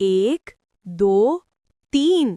1 2 3